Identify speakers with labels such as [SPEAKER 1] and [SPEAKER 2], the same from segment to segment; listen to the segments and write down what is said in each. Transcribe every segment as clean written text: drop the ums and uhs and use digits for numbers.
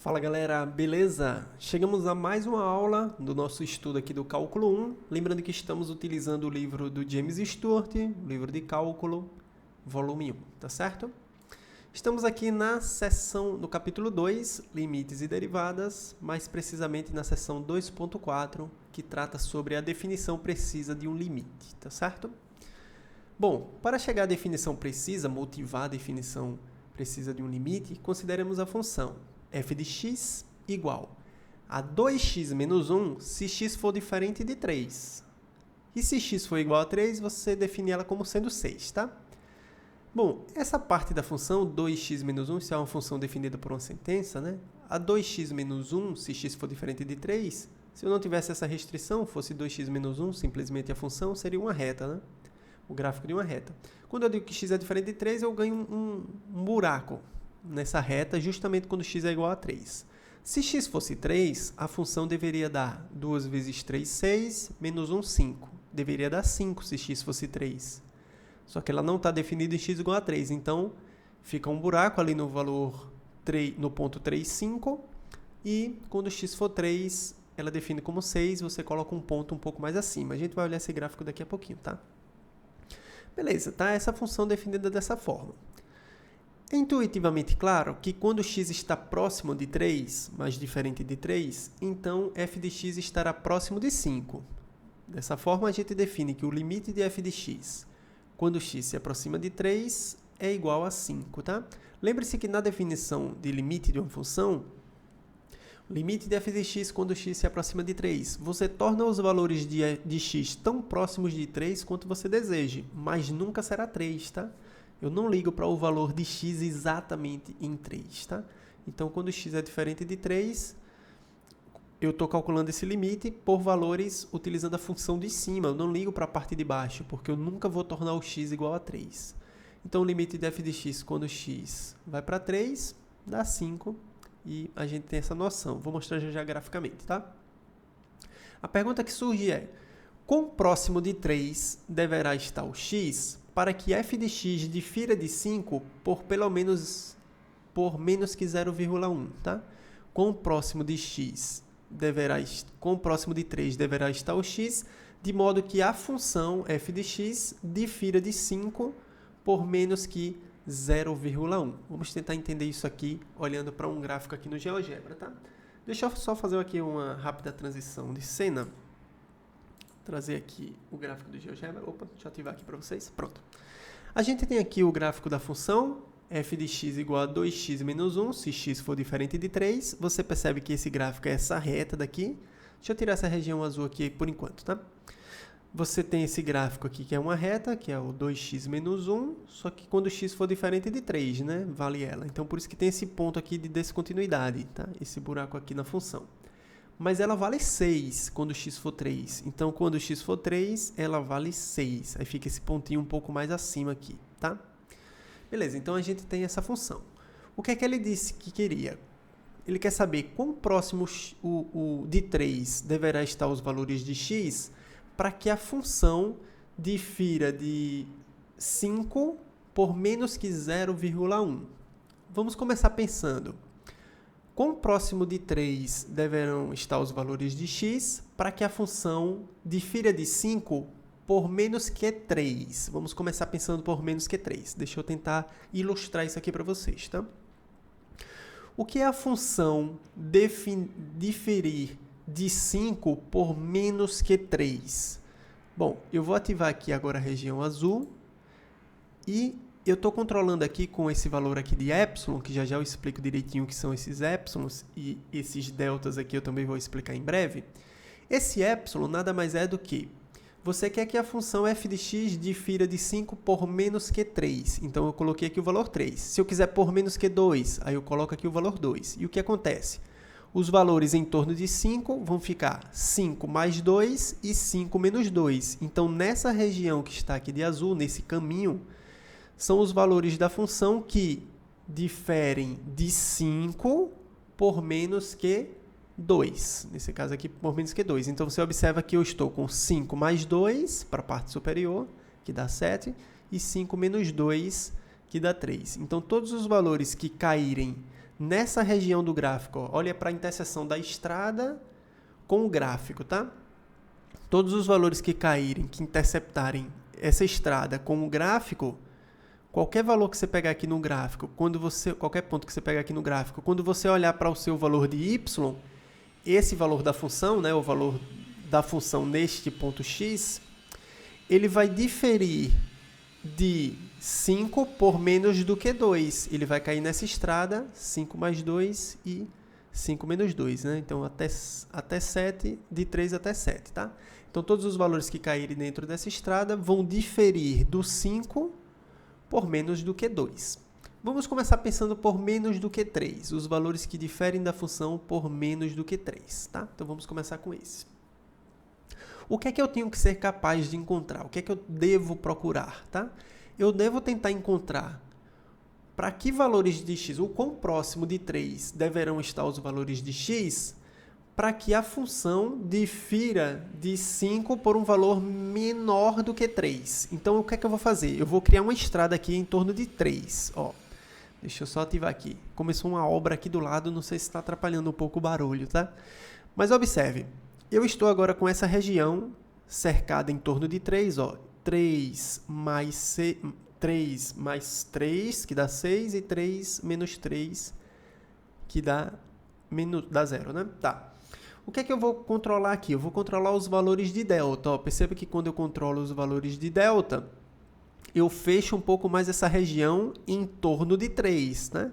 [SPEAKER 1] Fala galera, beleza? Chegamos a mais uma aula do nosso estudo aqui do Cálculo 1. Lembrando que estamos utilizando o livro do James Stewart, livro de cálculo, volume 1, tá certo? Estamos aqui na seção, no capítulo 2, limites e derivadas, mais precisamente na seção 2.4, que trata sobre a definição precisa de um limite, tá certo? Bom, para chegar à definição precisa, motivar a definição precisa de um limite, consideremos a função f de x igual a 2x menos 1 se x for diferente de 3. E se x for igual a 3, você define ela como sendo 6, tá? Bom, essa parte da função 2x menos 1, se é uma função definida por uma sentença, né? A 2x menos 1, se x for diferente de 3, se eu não tivesse essa restrição, fosse 2x menos 1, simplesmente a função seria uma reta, né? O gráfico de uma reta. Quando eu digo que x é diferente de 3, eu ganho um buraco nessa reta, justamente quando x é igual a 3. Se x fosse 3, a função deveria dar 2 vezes 3, 6, menos 1, 5. Deveria dar 5 se x fosse 3. Só que ela não está definida em x igual a 3, então fica um buraco ali no valor 3, no ponto 3, 5, e quando x for 3, ela define como 6, você coloca um ponto um pouco mais acima. A gente vai olhar esse gráfico daqui a pouquinho, tá? Beleza, tá? Essa função definida dessa forma. É intuitivamente claro que quando x está próximo de 3, mas diferente de 3, então f de x estará próximo de 5. Dessa forma, a gente define que o limite de f de x, quando x se aproxima de 3, é igual a 5, tá? Lembre-se que na definição de limite de uma função, o limite de f de x quando x se aproxima de 3, você torna os valores de x tão próximos de 3 quanto você deseje, mas nunca será 3, tá? Eu não ligo para o valor de x exatamente em 3, tá? Então, quando x é diferente de 3, eu estou calculando esse limite por valores utilizando a função de cima. Eu não ligo para a parte de baixo, porque eu nunca vou tornar o x igual a 3. Então, o limite de f de x quando x vai para 3, dá 5, e a gente tem essa noção. Vou mostrar já graficamente, tá? A pergunta que surge é: quão próximo de 3 deverá estar o x para que f de x difira de 5 por menos que 0,1, tá? Quão próximo de quão próximo de 3 deverá estar o x, de modo que a função f de x difira de 5 por menos que 0,1. Vamos tentar entender isso aqui olhando para um gráfico aqui no GeoGebra, tá? Deixa eu só fazer aqui uma rápida transição de cena. Trazer aqui o gráfico do GeoGebra. Opa, deixa eu ativar aqui para vocês. Pronto. A gente tem aqui o gráfico da função f de x igual a 2x menos 1, se x for diferente de 3. Você percebe que esse gráfico é essa reta daqui. Deixa eu tirar essa região azul aqui por enquanto, tá? Você tem esse gráfico aqui que é uma reta, que é o 2x menos 1, só que quando x for diferente de 3, né? Vale ela. Então, por isso que tem esse ponto aqui de descontinuidade, tá? Esse buraco aqui na função. Mas ela vale 6 quando x for 3. Então, quando x for 3, ela vale 6. Aí fica esse pontinho um pouco mais acima aqui, tá? Beleza, então a gente tem essa função. O que é que ele disse que queria? Ele quer saber quão próximo de 3 deverá estar os valores de x para que a função difira de 5 por menos que 0,1. Vamos começar pensando. Quão próximo de 3 deverão estar os valores de x para que a função difira de 5 por menos que 3? Vamos começar pensando por menos que 3. Deixa eu tentar ilustrar isso aqui para vocês, tá? O que é a função diferir de 5 por menos que 3? Bom, eu vou ativar aqui agora a região azul e eu estou controlando aqui com esse valor aqui de epsilon, que já eu explico direitinho o que são esses epsilons, e esses deltas aqui eu também vou explicar em breve. Esse epsilon nada mais é do que você quer que a função f de x difira de 5 por menos que 3. Então, eu coloquei aqui o valor 3. Se eu quiser por menos que 2, aí eu coloco aqui o valor 2. E o que acontece? Os valores em torno de 5 vão ficar 5 mais 2 e 5 menos 2. Então, nessa região que está aqui de azul, nesse caminho, são os valores da função que diferem de 5 por menos que 2. Nesse caso aqui, por menos que 2. Então, você observa que eu estou com 5 mais 2 para a parte superior, que dá 7, e 5 menos 2, que dá 3. Então, todos os valores que caírem nessa região do gráfico, ó, olha para a interseção da estrada com o gráfico, tá? Todos os valores que caírem, que interceptarem essa estrada com o gráfico, qualquer valor que você pegar aqui no gráfico, qualquer ponto que você pegar aqui no gráfico, quando você olhar para o seu valor de y, esse valor da função, né, o valor da função neste ponto x, ele vai diferir de 5 por menos do que 2. Ele vai cair nessa estrada, 5 mais 2 e 5 menos 2, né? Então, até 7, de 3 até 7, tá? Então, todos os valores que caírem dentro dessa estrada vão diferir do 5 por menos do que 2. Vamos começar pensando por menos do que 3, os valores que diferem da função por menos do que 3, tá? Então, vamos começar com esse. O que é que eu tenho que ser capaz de encontrar? O que é que eu devo procurar, tá? Eu devo tentar encontrar para que valores de x, o quão próximo de 3 deverão estar os valores de x, para que a função difira de 5 por um valor menor do que 3. Então, o que é que eu vou fazer? Eu vou criar uma estrada aqui em torno de 3. Ó, deixa eu só ativar aqui. Começou uma obra aqui do lado, não sei se está atrapalhando um pouco o barulho, tá? Mas observe, eu estou agora com essa região cercada em torno de 3, ó. 3 mais 3, que dá 6, e 3 menos 3, que dá 0, né? Tá. O que é que eu vou controlar aqui? Eu vou controlar os valores de delta. Ó, perceba que quando eu controlo os valores de delta, eu fecho um pouco mais essa região em torno de 3, né?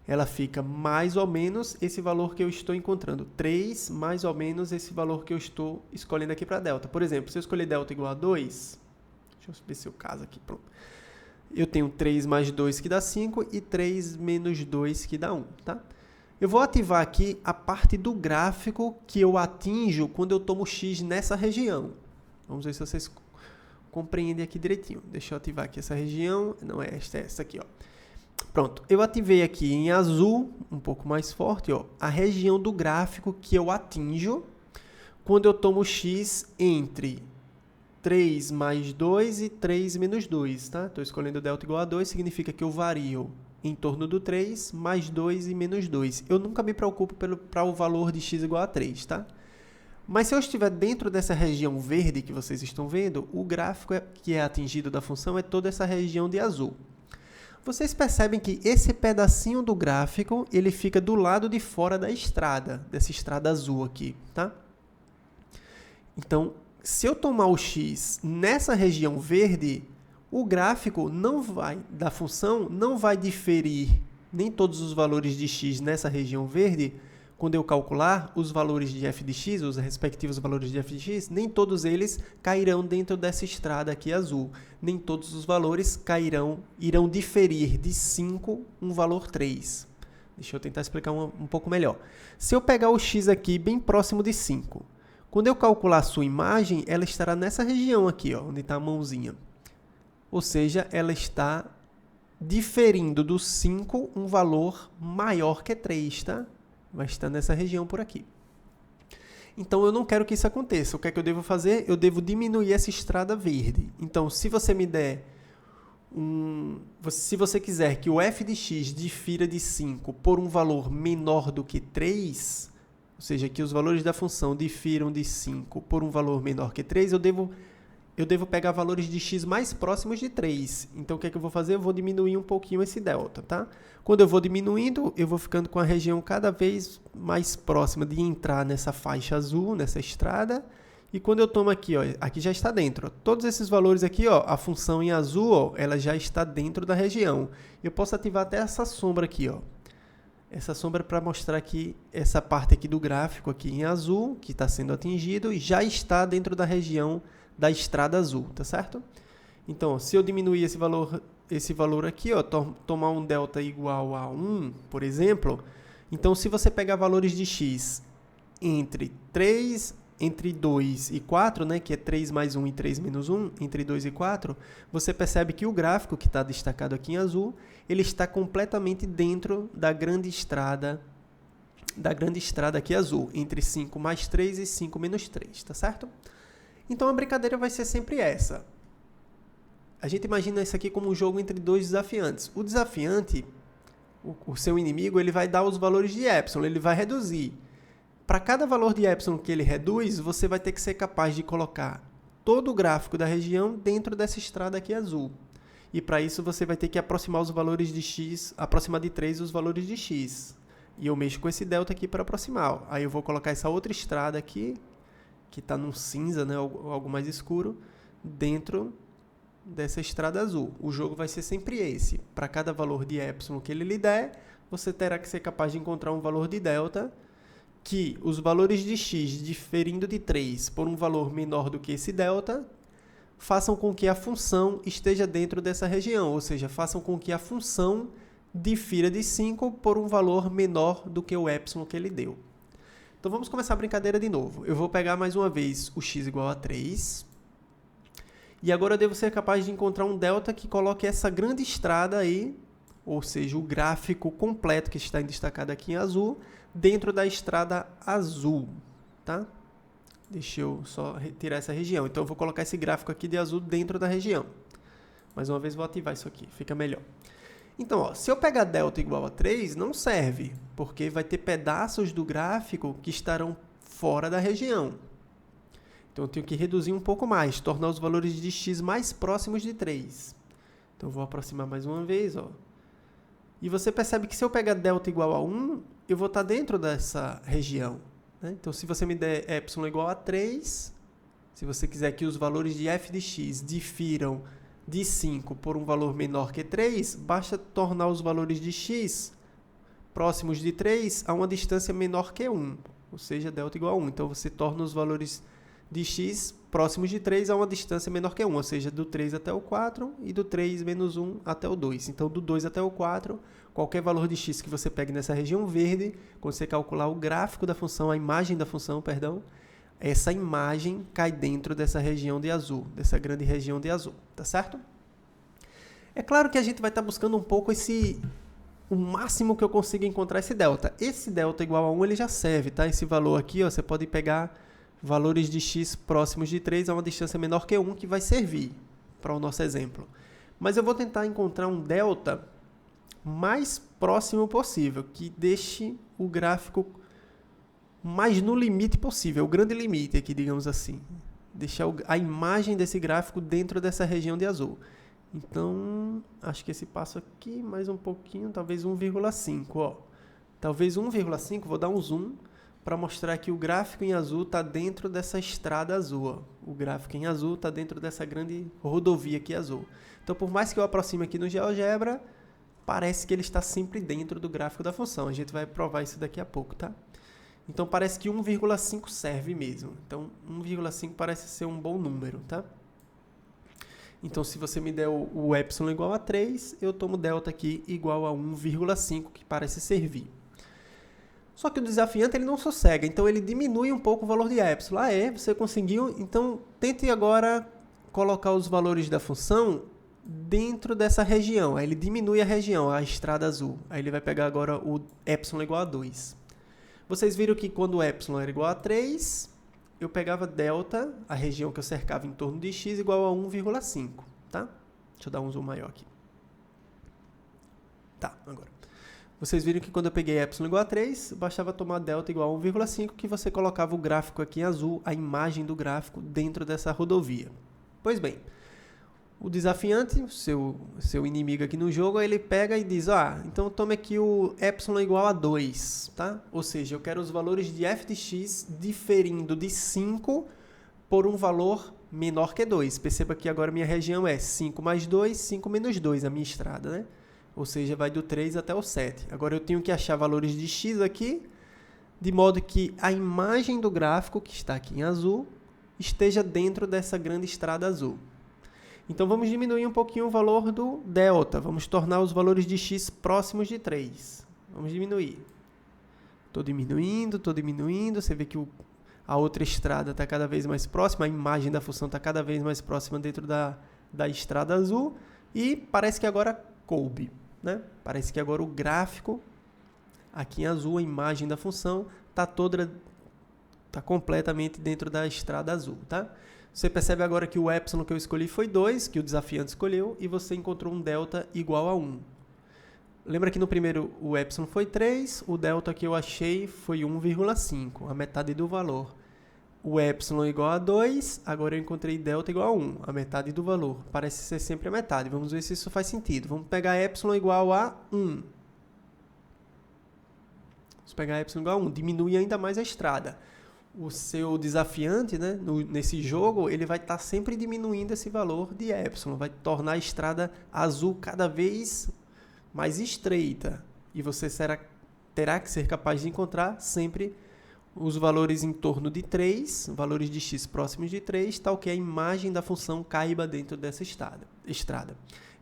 [SPEAKER 1] Ela fica mais ou menos esse valor que eu estou encontrando. 3 mais ou menos esse valor que eu estou escolhendo aqui para delta. Por exemplo, se eu escolher delta igual a 2, deixa eu ver se eu caso aqui, pronto. Eu tenho 3 mais 2 que dá 5 e 3 menos 2 que dá 1, tá? Eu vou ativar aqui a parte do gráfico que eu atinjo quando eu tomo x nessa região. Vamos ver se vocês compreendem aqui direitinho. Deixa eu ativar aqui essa região. Não é esta, é essa aqui, ó. Pronto, eu ativei aqui em azul, um pouco mais forte, ó, a região do gráfico que eu atinjo quando eu tomo x entre 3 mais 2 e 3 menos 2, tá? Estou escolhendo delta igual a 2, significa que eu vario em torno do 3, mais 2 e menos 2. Eu nunca me preocupo para o valor de x igual a 3, tá? Mas se eu estiver dentro dessa região verde que vocês estão vendo, o gráfico que é atingido da função é toda essa região de azul. Vocês percebem que esse pedacinho do gráfico, ele fica do lado de fora da estrada, dessa estrada azul aqui, tá? Então, se eu tomar o x nessa região verde, o gráfico da função não vai diferir nem todos os valores de x nessa região verde. Quando eu calcular os valores de f de x, os respectivos valores de f de x, nem todos eles cairão dentro dessa estrada aqui azul. Nem todos os valores irão diferir de 5 um valor 3. Deixa eu tentar explicar um pouco melhor. Se eu pegar o x aqui bem próximo de 5, quando eu calcular a sua imagem, ela estará nessa região aqui, ó, onde está a mãozinha. Ou seja, ela está diferindo do 5 um valor maior que 3, tá? Vai estar nessa região por aqui. Então, eu não quero que isso aconteça. O que é que eu devo fazer? Eu devo diminuir essa estrada verde. Então, se você me der se você quiser que o f de x difira de 5 por um valor menor do que 3, ou seja, que os valores da função difiram de 5 por um valor menor que 3, eu devo pegar valores de x mais próximos de 3. Então, o que é que eu vou fazer? Eu vou diminuir um pouquinho esse delta, tá? Quando eu vou diminuindo, eu vou ficando com a região cada vez mais próxima de entrar nessa faixa azul, nessa estrada. E quando eu tomo aqui, ó, aqui já está dentro. Ó, todos esses valores aqui, ó, a função em azul, ó, ela já está dentro da região. Eu posso ativar até essa sombra aqui, ó. Essa sombra para mostrar que essa parte aqui do gráfico aqui em azul, que está sendo atingido, já está dentro da região da estrada azul, tá certo? Então, ó, se eu diminuir esse valor aqui, ó, tomar um delta igual a 1, por exemplo, então se você pegar valores de x entre 2 e 4, né, que é 3 mais 1 e 3 menos 1, entre 2 e 4, você percebe que o gráfico que está destacado aqui em azul, ele está completamente dentro da grande estrada aqui azul, entre 5 mais 3 e 5 menos 3, tá certo? Então, a brincadeira vai ser sempre essa. A gente imagina isso aqui como um jogo entre dois desafiantes. O desafiante, o seu inimigo ele vai dar os valores de epsilon, ele vai reduzir. Para cada valor de epsilon que ele reduz, você vai ter que ser capaz de colocar todo o gráfico da região dentro dessa estrada aqui azul. E para isso você vai ter que aproximar os valores de x, aproximar de 3 os valores de x. E eu mexo com esse delta aqui para aproximar. Aí eu vou colocar essa outra estrada aqui, que está num cinza, né, algo mais escuro, dentro dessa estrada azul. O jogo vai ser sempre esse. Para cada valor de epsilon que ele lhe der, você terá que ser capaz de encontrar um valor de delta que os valores de x diferindo de 3 por um valor menor do que esse delta façam com que a função esteja dentro dessa região, ou seja, façam com que a função difira de 5 por um valor menor do que o epsilon que ele deu. Então vamos começar a brincadeira de novo. Eu vou pegar mais uma vez o x igual a 3. E agora eu devo ser capaz de encontrar um delta que coloque essa grande estrada aí, ou seja, o gráfico completo que está destacado aqui em azul, dentro da estrada azul, tá? Deixa eu só retirar essa região. Então eu vou colocar esse gráfico aqui de azul dentro da região. Mais uma vez vou ativar isso aqui, fica melhor. Então, ó, se eu pegar delta igual a 3, não serve, porque vai ter pedaços do gráfico que estarão fora da região. Então eu tenho que reduzir um pouco mais, tornar os valores de x mais próximos de 3. Então eu vou aproximar mais uma vez, ó. E você percebe que se eu pegar delta igual a 1, eu vou estar dentro dessa região, né? Então se você me der epsilon igual a 3, se você quiser que os valores de f de x difiram de 5 por um valor menor que 3, basta tornar os valores de x próximos de 3 a uma distância menor que 1, ou seja, delta igual a 1. Então você torna os valores de x próximos de 3 a uma distância menor que 1, ou seja, do 3 até o 4 e do 3 menos 1 até o 2. Então, do 2 até o 4, qualquer valor de x que você pegue nessa região verde, quando você calcular o gráfico da função, a imagem da função, perdão, essa imagem cai dentro dessa região de azul, dessa grande região de azul, tá certo? É claro que a gente vai estar buscando um pouco o máximo que eu consiga encontrar esse delta. Esse delta igual a 1 ele já serve, tá? Esse valor aqui, ó, você pode pegar valores de x próximos de 3 a uma distância menor que 1, que vai servir para o nosso exemplo. Mas eu vou tentar encontrar um delta mais próximo possível, que deixe o gráfico mais no limite possível, o grande limite aqui, digamos assim. Deixar a imagem desse gráfico dentro dessa região de azul. Então, acho que esse passo aqui, mais um pouquinho, talvez 1,5, ó. Talvez 1,5, vou dar um zoom, para mostrar que o gráfico em azul está dentro dessa estrada azul. Ó. O gráfico em azul está dentro dessa grande rodovia aqui azul. Então, por mais que eu aproxime aqui no GeoGebra, parece que ele está sempre dentro do gráfico da função. A gente vai provar isso daqui a pouco, tá? Então, parece que 1,5 serve mesmo. Então, 1,5 parece ser um bom número, tá? Então, se você me der o epsilon igual a 3, eu tomo delta aqui igual a 1,5, que parece servir. Só que o desafiante ele não sossega, então ele diminui um pouco o valor de epsilon. Ah, é? Você conseguiu? Então, tente agora colocar os valores da função dentro dessa região. Aí ele diminui a região, a estrada azul. Aí ele vai pegar agora o epsilon igual a 2. Vocês viram que quando o epsilon era igual a 3, eu pegava delta, a região que eu cercava em torno de x, igual a 1,5, tá? Deixa eu dar um zoom maior aqui. Tá, agora. Vocês viram que quando eu peguei epsilon igual a 3, bastava tomar delta igual a 1,5, que você colocava o gráfico aqui em azul, a imagem do gráfico dentro dessa rodovia. Pois bem, o desafiante, o seu inimigo aqui no jogo, ele pega e diz, então tome aqui o epsilon igual a 2, tá? Ou seja, eu quero os valores de f de x diferindo de 5 por um valor menor que 2. Perceba que agora minha região é 5 mais 2, 5 menos 2, a minha estrada, né? Ou seja, vai do 3 até o 7. Agora eu tenho que achar valores de x aqui, de modo que a imagem do gráfico, que está aqui em azul, esteja dentro dessa grande estrada azul. Então vamos diminuir um pouquinho o valor do delta. Vamos tornar os valores de x próximos de 3. Vamos diminuir. Estou diminuindo. Você vê que a outra estrada está cada vez mais próxima, a imagem da função está cada vez mais próxima dentro da estrada azul. E parece que agora coube. Né? Parece que agora o gráfico, aqui em azul, a imagem da função, está completamente dentro da estrada azul. Tá? Você percebe agora que o epsilon que eu escolhi foi 2, que o desafiante escolheu, e você encontrou um delta igual a 1. Lembra que no primeiro o epsilon foi 3, o delta que eu achei foi 1,5, a metade do valor. O epsilon igual a 2, agora eu encontrei delta igual a 1, a metade do valor. Parece ser sempre a metade. Vamos ver se isso faz sentido. Vamos pegar epsilon igual a 1. Vamos pegar epsilon igual a 1. Diminui ainda mais a estrada. O seu desafiante, né, nesse jogo, ele vai estar sempre diminuindo esse valor de epsilon. Vai tornar a estrada azul cada vez mais estreita. E você terá que ser capaz de encontrar sempre os valores em torno de 3, valores de x próximos de 3, tal que a imagem da função caiba dentro dessa estrada.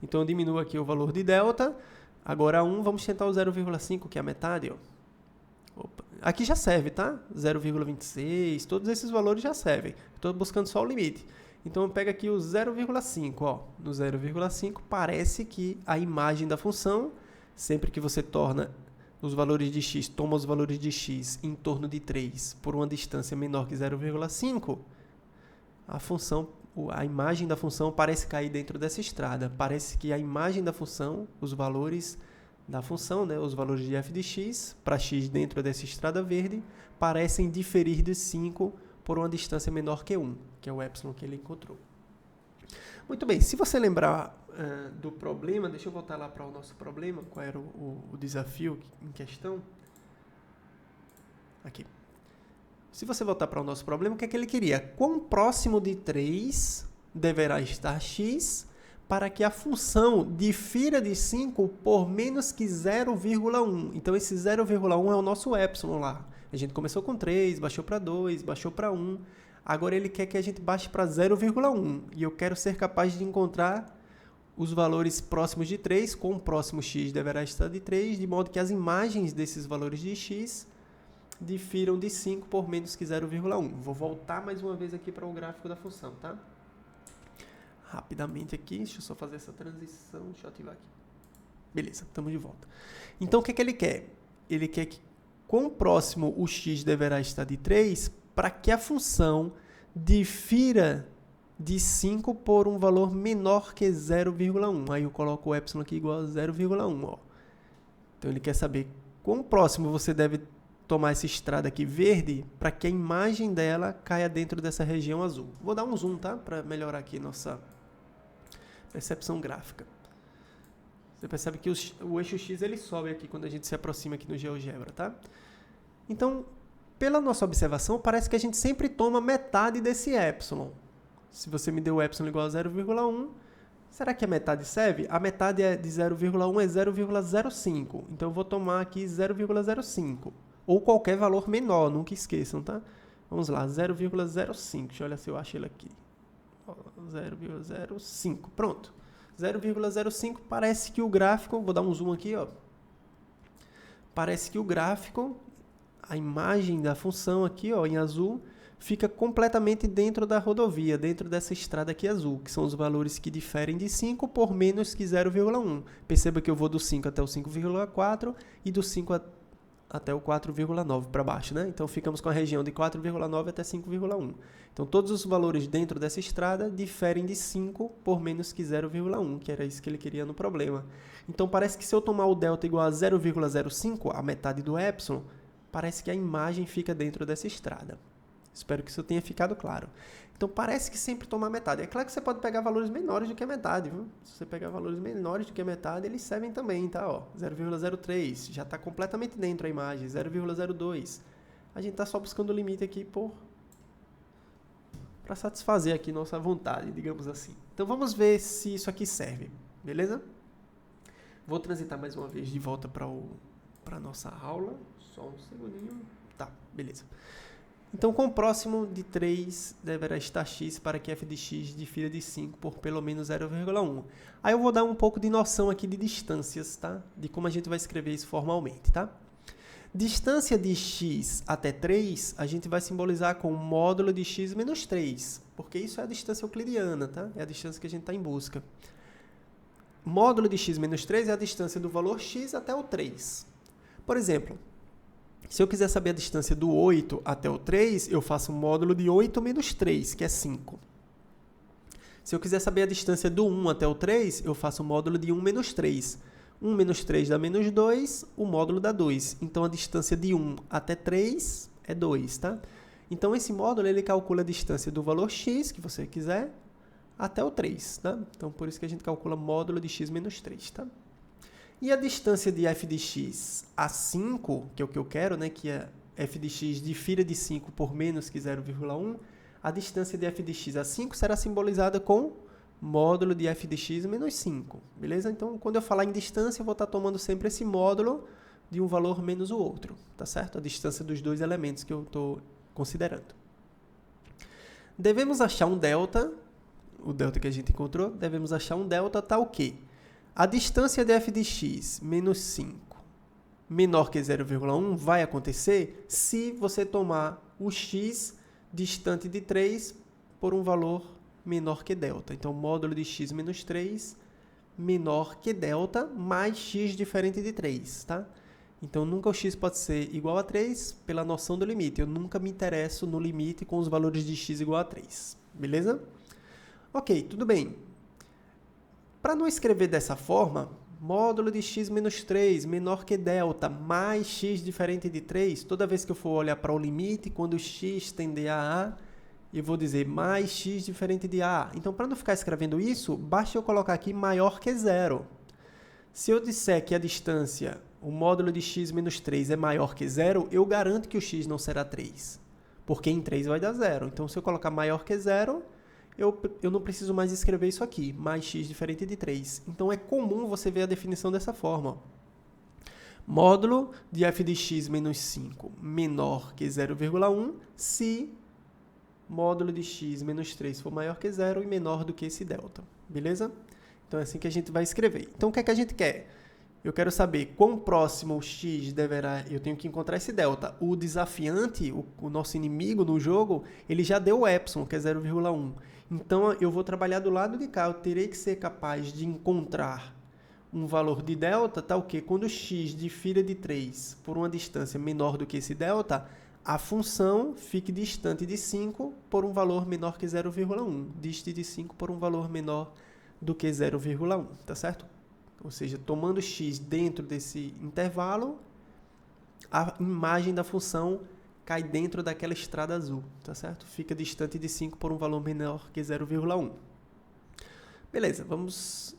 [SPEAKER 1] Então, eu diminuo aqui o valor de delta. Agora 1, vamos tentar o 0,5, que é a metade. Ó. Opa. Aqui já serve, tá? 0,26, todos esses valores já servem. Estou buscando só o limite. Então, eu pego aqui o 0,5. Ó. No 0,5, parece que a imagem da função, sempre que você torna os valores de x, toma os valores de x em torno de 3 por uma distância menor que 0,5, a imagem da função parece cair dentro dessa estrada. Parece que a imagem da função, os valores da função, né, os valores de f de x, para x dentro dessa estrada verde, parecem diferir de 5 por uma distância menor que 1, que é o epsilon que ele encontrou. Muito bem, se você lembrar do problema, deixa eu voltar lá para o nosso problema, qual era o desafio em questão. Aqui. Se você voltar para o nosso problema, o que é que ele queria? Quão próximo de 3 deverá estar x para que a função difira de 5 por menos que 0,1. Então, esse 0,1 é o nosso epsilon lá. A gente começou com 3, baixou para 2, baixou para 1. Agora ele quer que a gente baixe para 0,1 e eu quero ser capaz de encontrar os valores próximos de 3, com o próximo x deverá estar de 3, de modo que as imagens desses valores de x difiram de 5 por menos que 0,1. Vou voltar mais uma vez aqui para o gráfico da função, tá? Rapidamente aqui, deixa eu só fazer essa transição, deixa eu ativar aqui. Beleza, estamos de volta. Então, o que é que ele quer? Ele quer que, quão próximo o x deverá estar de 3 para que a função difira de 5 por um valor menor que 0,1. Aí eu coloco o epsilon aqui igual a 0,1. Ó. Então, ele quer saber quão próximo você deve tomar essa estrada aqui verde para que a imagem dela caia dentro dessa região azul. Vou dar um zoom, tá? Para melhorar aqui nossa percepção gráfica. Você percebe que o eixo x ele sobe aqui quando a gente se aproxima aqui no GeoGebra, tá? Então, pela nossa observação, parece que a gente sempre toma metade desse epsilon. Se você me deu o epsilon igual a 0,1, será que a metade serve? A metade de 0,1 é 0,05. Então, eu vou tomar aqui 0,05. Ou qualquer valor menor, nunca esqueçam, tá? Vamos lá, 0,05. Deixa eu olhar se eu acho ele aqui. 0,05. Pronto. 0,05 parece que o gráfico... Vou dar um zoom aqui, ó. Parece que o gráfico, a imagem da função aqui, ó, em azul, fica completamente dentro da rodovia, dentro dessa estrada aqui azul, que são os valores que diferem de 5 por menos que 0,1. Perceba que eu vou do 5 até o 5,4 e do 5 até o 4,9 para baixo, né? Então, ficamos com a região de 4,9 até 5,1. Então, todos os valores dentro dessa estrada diferem de 5 por menos que 0,1, que era isso que ele queria no problema. Então, parece que se eu tomar o delta igual a 0,05, a metade do epsilon, parece que a imagem fica dentro dessa estrada. Espero que isso tenha ficado claro. Então, parece que sempre tomar metade. É claro que você pode pegar valores menores do que a metade, viu? Se você pegar valores menores do que a metade, eles servem também, tá? 0,03, já está completamente dentro a imagem. 0,02. A gente está só buscando o limite aqui para satisfazer aqui nossa vontade, digamos assim. Então, vamos ver se isso aqui serve, beleza? Vou transitar mais uma vez de volta para a nossa aula. Só um segundinho. Tá, beleza. Então, com o próximo de 3 deverá estar x para que f de x difira de 5 por pelo menos 0,1. Aí eu vou dar um pouco de noção aqui de distâncias, tá? De como a gente vai escrever isso formalmente, tá? Distância de x até 3, a gente vai simbolizar com módulo de x menos 3, porque isso é a distância euclidiana, tá? É a distância que a gente está em busca. Módulo de x menos 3 é a distância do valor x até o 3. Por exemplo, se eu quiser saber a distância do 8 até o 3, eu faço um módulo de 8 menos 3, que é 5. Se eu quiser saber a distância do 1 até o 3, eu faço um módulo de 1 menos 3. 1 menos 3 dá menos 2, o módulo dá 2. Então, a distância de 1 até 3 é 2, tá? Então, esse módulo, ele calcula a distância do valor x, que você quiser, até o 3, tá? Então, por isso que a gente calcula módulo de x menos 3, tá? E a distância de f de x a 5, que é o que eu quero, né? Que é f de x difira de 5 por menos que 0,1, a distância de f de x a 5 será simbolizada com módulo de f de x menos 5, beleza? Então, quando eu falar em distância, eu vou estar tomando sempre esse módulo de um valor menos o outro, tá certo? A distância dos dois elementos que eu estou considerando. Devemos achar um delta, o delta que a gente encontrou, devemos achar um delta tal que a distância de f de x menos 5 menor que 0,1 vai acontecer se você tomar o x distante de 3 por um valor menor que delta. Então, módulo de x menos 3 menor que delta mais x diferente de 3, tá? Então, nunca o x pode ser igual a 3 pela noção do limite. Eu nunca me interesso no limite com os valores de x igual a 3, beleza? Ok, tudo bem. Para não escrever dessa forma, módulo de x menos 3 menor que delta mais x diferente de 3, toda vez que eu for olhar para o limite, quando x tender a A, eu vou dizer mais x diferente de A. Então, para não ficar escrevendo isso, basta eu colocar aqui maior que 0. Se eu disser que a distância, o módulo de x menos 3 é maior que 0, eu garanto que o x não será 3, porque em 3 vai dar 0. Então, se eu colocar maior que 0, eu não preciso mais escrever isso aqui, mais x diferente de 3. Então, é comum você ver a definição dessa forma. Módulo de f de x menos 5 menor que 0,1 se módulo de x menos 3 for maior que 0 e menor do que esse delta. Beleza? Então, é assim que a gente vai escrever. Então, o que é que a gente quer? Eu quero saber quão próximo o x deverá... Eu tenho que encontrar esse delta. O desafiante, o nosso inimigo no jogo, ele já deu o epsilon, que é 0,1. Então, eu vou trabalhar do lado de cá. Eu terei que ser capaz de encontrar um valor de delta, tal que quando x difira de 3 por uma distância menor do que esse delta, a função fique distante de 5 por um valor menor que 0,1. Diste de 5 por um valor menor do que 0,1, tá certo? Ou seja, tomando x dentro desse intervalo, a imagem da função cai dentro daquela estrada azul, tá certo? Fica distante de 5 por um valor menor que 0,1. Beleza, vamos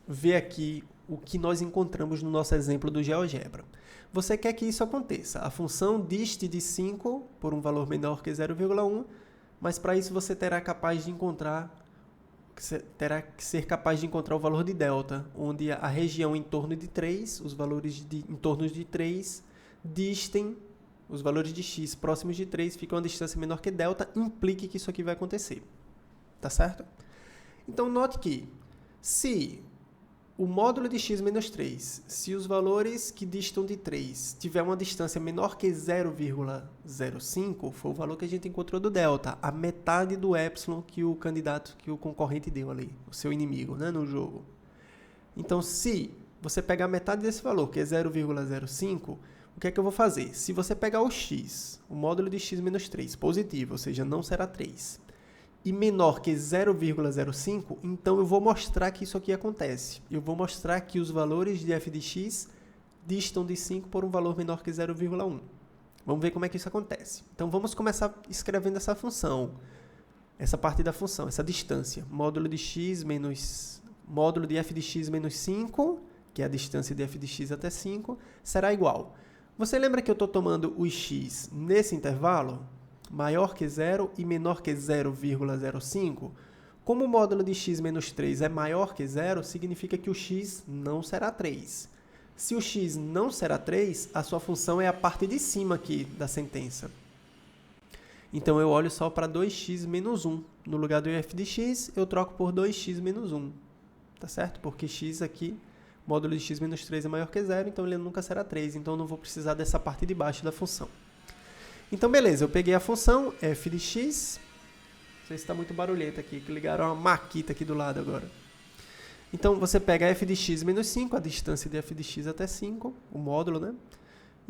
[SPEAKER 1] ver aqui o que nós encontramos no nosso exemplo do GeoGebra. Você quer que isso aconteça. A função diste de 5 por um valor menor que 0,1, mas para isso você terá que ser capaz de encontrar o valor de delta, onde a região em torno de 3, os valores em torno de 3, distem, os valores de x próximos de 3 ficam a distância menor que delta, implique que isso aqui vai acontecer. Tá certo? Então, note que se o módulo de x menos 3, se os valores que distam de 3 tiver uma distância menor que 0,05, foi o valor que a gente encontrou do delta, a metade do epsilon que o concorrente deu ali, o seu inimigo, né, no jogo. Então, se você pegar a metade desse valor, que é 0,05, o que é que eu vou fazer? Se você pegar o x, o módulo de x menos 3, positivo, ou seja, não será 3, e menor que 0,05, então eu vou mostrar que isso aqui acontece. Eu vou mostrar que os valores de f de x distam de 5 por um valor menor que 0,1. Vamos ver como é que isso acontece. Então, vamos começar escrevendo essa função, essa parte da função, essa distância. Módulo de f de x menos 5, que é a distância de f de x até 5, será igual. Você lembra que eu estou tomando o x nesse intervalo? Maior que 0 e menor que 0,05, como o módulo de x menos 3 é maior que 0, significa que o x não será 3. Se o x não será 3, a sua função é a parte de cima aqui da sentença. Então, eu olho só para 2x menos 1. No lugar do f de x, eu troco por 2x menos 1. Tá certo? Porque x aqui, módulo de x menos 3 é maior que 0, então ele nunca será 3. Então, eu não vou precisar dessa parte de baixo da função. Então, beleza, eu peguei a função f de x. Não sei se está muito barulhento aqui, que ligaram uma maquita aqui do lado agora. Então, você pega f de x menos 5, a distância de f de x até 5, o módulo, né?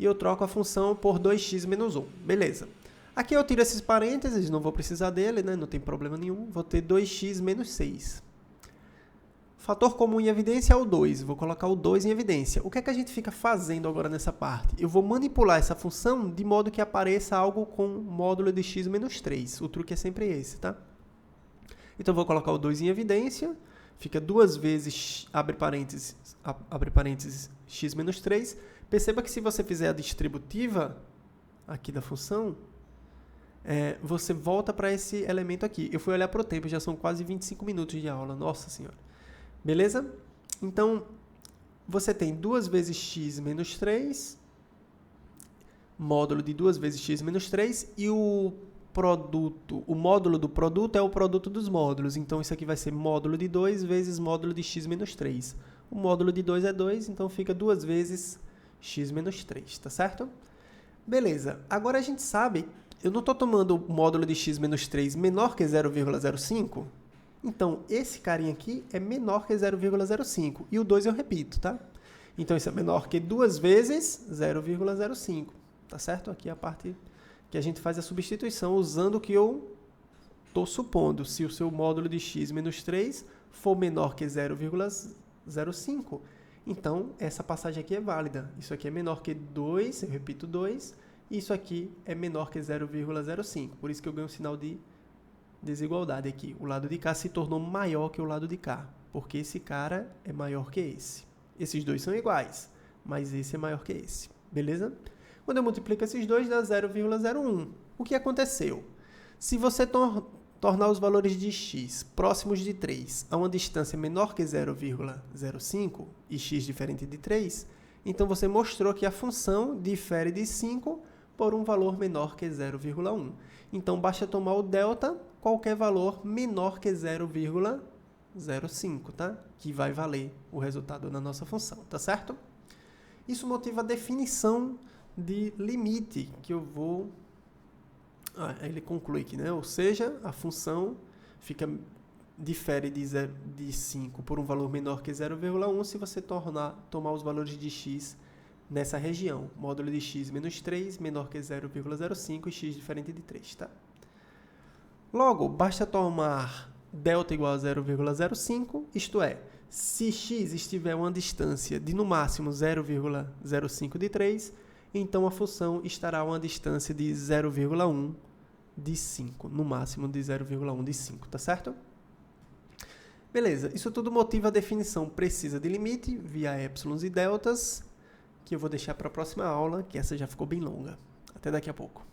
[SPEAKER 1] E eu troco a função por 2x menos 1. Beleza. Aqui eu tiro esses parênteses, não vou precisar dele, né? Não tem problema nenhum. Vou ter 2x menos 6. Fator comum em evidência é o 2. Vou colocar o 2 em evidência. O que é que a gente fica fazendo agora nessa parte? Eu vou manipular essa função de modo que apareça algo com módulo de x menos 3. O truque é sempre esse, tá? Então, eu vou colocar o 2 em evidência. Fica 2 vezes, abre parênteses, x menos 3. Perceba que se você fizer a distributiva aqui da função, você volta para esse elemento aqui. Eu fui olhar para o tempo, já são quase 25 minutos de aula. Nossa Senhora. Beleza? Então, você tem 2 vezes x menos 3, módulo de 2 vezes x menos 3, e o módulo do produto é o produto dos módulos. Então, isso aqui vai ser módulo de 2 vezes módulo de x menos 3. O módulo de 2 é 2, então fica 2 vezes x menos 3, tá certo? Beleza. Agora a gente sabe, eu não estou tomando o módulo de x menos 3 menor que 0,05? Então, esse carinha aqui é menor que 0,05. E o 2 eu repito, tá? Então, isso é menor que 2 vezes 0,05. Tá certo? Aqui é a parte que a gente faz a substituição usando o que eu estou supondo. Se o seu módulo de x menos 3 for menor que 0,05, então essa passagem aqui é válida. Isso aqui é menor que 2, eu repito 2, e isso aqui é menor que 0,05. Por isso que eu ganho o sinal de desigualdade aqui. O lado de cá se tornou maior que o lado de cá, porque esse cara é maior que esse. Esses dois são iguais, mas esse é maior que esse. Beleza? Quando eu multiplico esses dois, dá 0,01. O que aconteceu? Se você tornar os valores de x próximos de 3 a uma distância menor que 0,05 e x diferente de 3, então você mostrou que a função difere de 5 por um valor menor que 0,1. Então, basta tomar o delta, qualquer valor menor que 0,05, tá? Que vai valer o resultado da nossa função, tá certo? Isso motiva a definição de limite, que eu vou... ele conclui aqui, né? Ou seja, a função difere de 5 por um valor menor que 0,1 se você tomar os valores de x nessa região. Módulo de x menos 3 menor que 0,05 e x diferente de 3, tá? Logo, basta tomar delta igual a 0,05, isto é, se x estiver a uma distância de no máximo 0,05 de 3, então a função estará a uma distância de 0,1 de 5, no máximo de 0,1 de 5, tá certo? Beleza, isso tudo motiva a definição precisa de limite via épsilons e deltas, que eu vou deixar para a próxima aula, que essa já ficou bem longa. Até daqui a pouco.